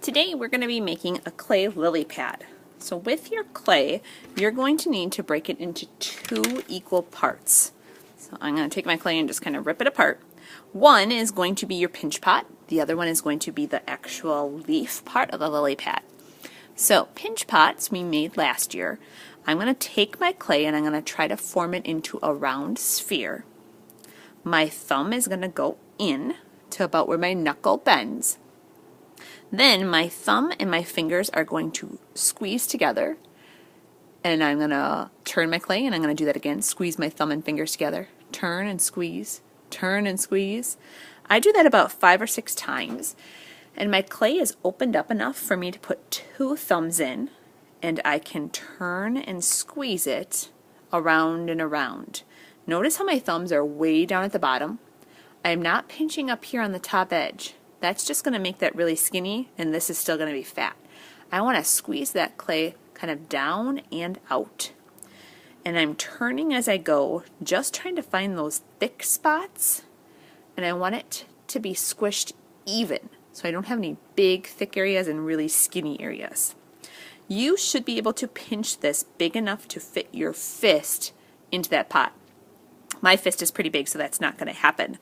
Today we're going to be making a clay lily pad. So with your clay, you're going to need to break it into 2 equal parts. So I'm going to take my clay and just kind of rip it apart. One is going to be your pinch pot. The other one is going to be the actual leaf part of the lily pad. So pinch pots we made last year. I'm going to take my clay and I'm going to try to form it into a round sphere. My thumb is going to go in to about where my knuckle bends. Then my thumb and my fingers are going to squeeze together, and I'm going to turn my clay and I'm going to do that again. Squeeze my thumb and fingers together. Turn and squeeze. Turn and squeeze. I do that about 5 or 6 times, and my clay is opened up enough for me to put 2 thumbs in, and I can turn and squeeze it around and around. Notice how my thumbs are way down at the bottom. I'm not pinching up here on the top edge. That's just going to make that really skinny, and this is still going to be fat. I want to squeeze that clay kind of down and out. And I'm turning as I go, just trying to find those thick spots, and I want it to be squished even, so I don't have any big thick areas and really skinny areas. You should be able to pinch this big enough to fit your fist into that pot. My fist is pretty big, so that's not going to happen.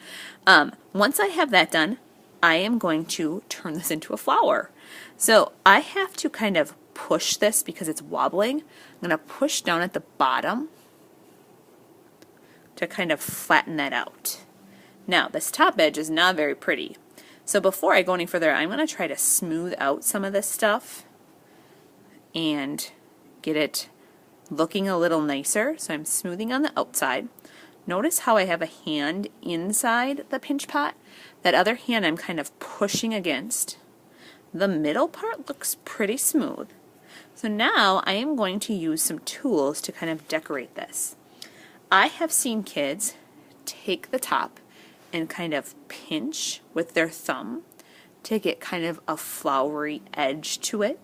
Once I have that done, I am going to turn this into a flower. So I have to kind of push this because it's wobbling. I'm going to push down at the bottom to kind of flatten that out. Now, this top edge is not very pretty. So before I go any further, I'm going to try to smooth out some of this stuff and get it looking a little nicer. So I'm smoothing on the outside. Notice how I have a hand inside the pinch pot. That other hand I'm kind of pushing against. The middle part looks pretty smooth. So now I am going to use some tools to kind of decorate this. I have seen kids take the top and kind of pinch with their thumb to get kind of a flowery edge to it.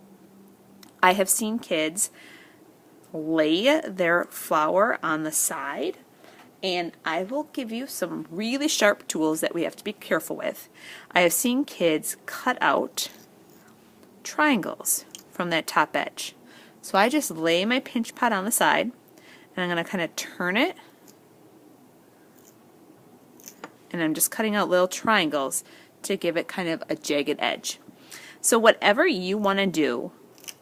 I have seen kids lay their flower on the side, and I will give you some really sharp tools that we have to be careful with. I have seen kids cut out triangles from that top edge. So I just lay my pinch pot on the side, and I'm going to kind of turn it, and I'm just cutting out little triangles to give it kind of a jagged edge. So whatever you want to do,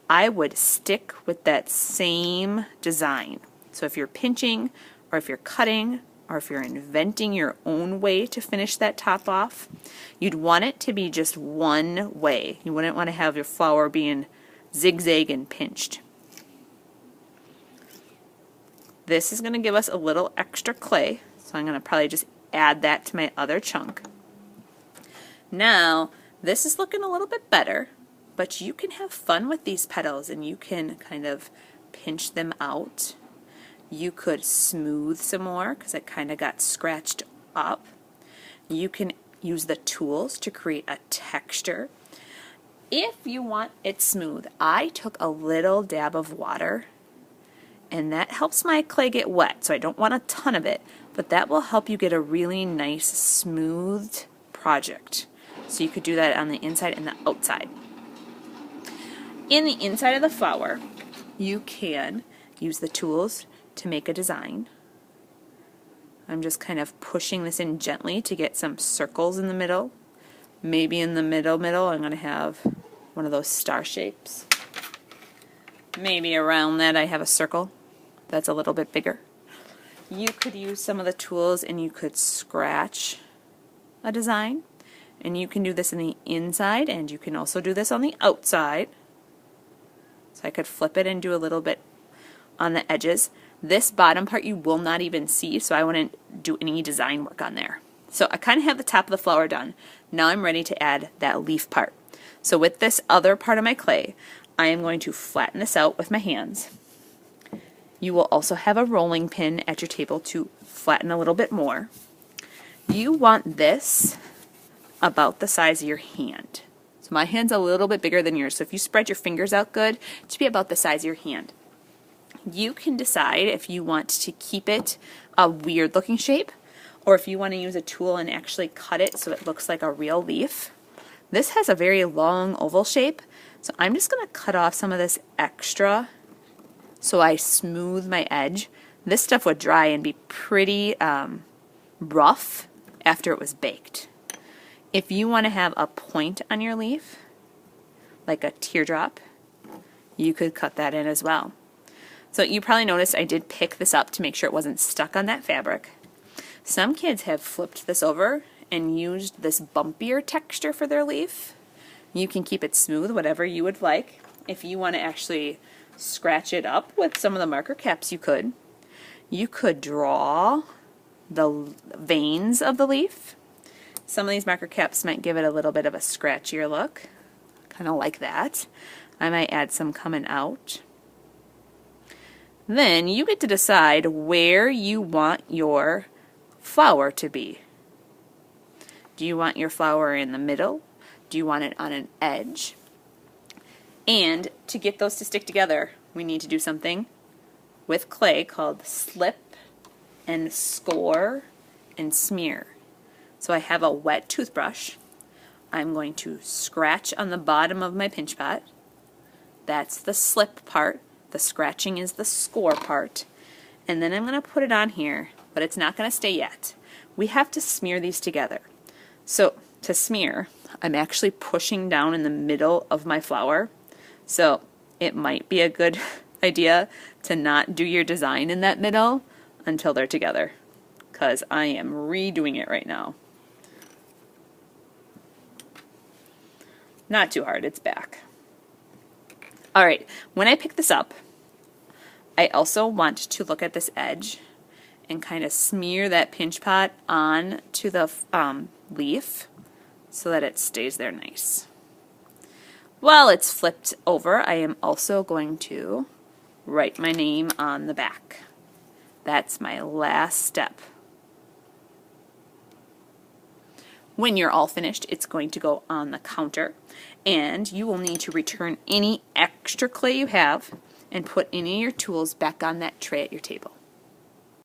I would stick with that same design. So if you're pinching, or if you're cutting, or if you're inventing your own way to finish that top off, you'd want it to be just one way. You wouldn't want to have your flower being zigzag and pinched. This is going to give us a little extra clay, so I'm going to probably just add that to my other chunk. Now, this is looking a little bit better, but you can have fun with these petals and you can kind of pinch them out. You could smooth some more because it kind of got scratched up. You can use the tools to create a texture. If you want it smooth, I took a little dab of water, and that helps my clay get wet, so I don't want a ton of it, but that will help you get a really nice smoothed project. So you could do that on the inside and the outside. In the inside of the flower, you can use the tools to make a design. I'm just kind of pushing this in gently to get some circles in the middle. Maybe in the middle I'm going to have one of those star shapes. Maybe around that I have a circle that's a little bit bigger. You could use some of the tools and you could scratch a design. And you can do this in the inside, and you can also do this on the outside. So I could flip it and do a little bit on the edges. This bottom part you will not even see, so I wouldn't do any design work on there. So I kind of have the top of the flower done. Now I'm ready to add that leaf part. So with this other part of my clay, I am going to flatten this out with my hands. You will also have a rolling pin at your table to flatten a little bit more. You want this about the size of your hand. So my hand's a little bit bigger than yours, so if you spread your fingers out good, it should be about the size of your hand. You can decide if you want to keep it a weird looking shape, or if you want to use a tool and actually cut it so it looks like a real leaf. This has a very long oval shape, so I'm just going to cut off some of this extra so I smooth my edge. This stuff would dry and be pretty rough after it was baked. If you want to have a point on your leaf, like a teardrop, you could cut that in as well. So you probably noticed I did pick this up to make sure it wasn't stuck on that fabric. Some kids have flipped this over and used this bumpier texture for their leaf. You can keep it smooth, whatever you would like. If you want to actually scratch it up with some of the marker caps, you could. You could draw the veins of the leaf. Some of these marker caps might give it a little bit of a scratchier look, kind of like that. I might add some coming out. Then you get to decide where you want your flower to be. Do you want your flower in the middle? Do you want it on an edge? And to get those to stick together, we need to do something with clay called slip and score and smear. So I have a wet toothbrush. I'm going to scratch on the bottom of my pinch pot. That's the slip part. The scratching is the score part. And then I'm going to put it on here, but it's not going to stay yet. We have to smear these together. So to smear, I'm actually pushing down in the middle of my flower. So it might be a good idea to not do your design in that middle until they're together, because I am redoing it right now. Not too hard, it's back. Alright, when I pick this up, I also want to look at this edge and kind of smear that pinch pot on to the leaf so that it stays there nice. While it's flipped over, I am also going to write my name on the back. That's my last step. When you're all finished, it's going to go on the counter, and you will need to return any extra clay you have and put any of your tools back on that tray at your table.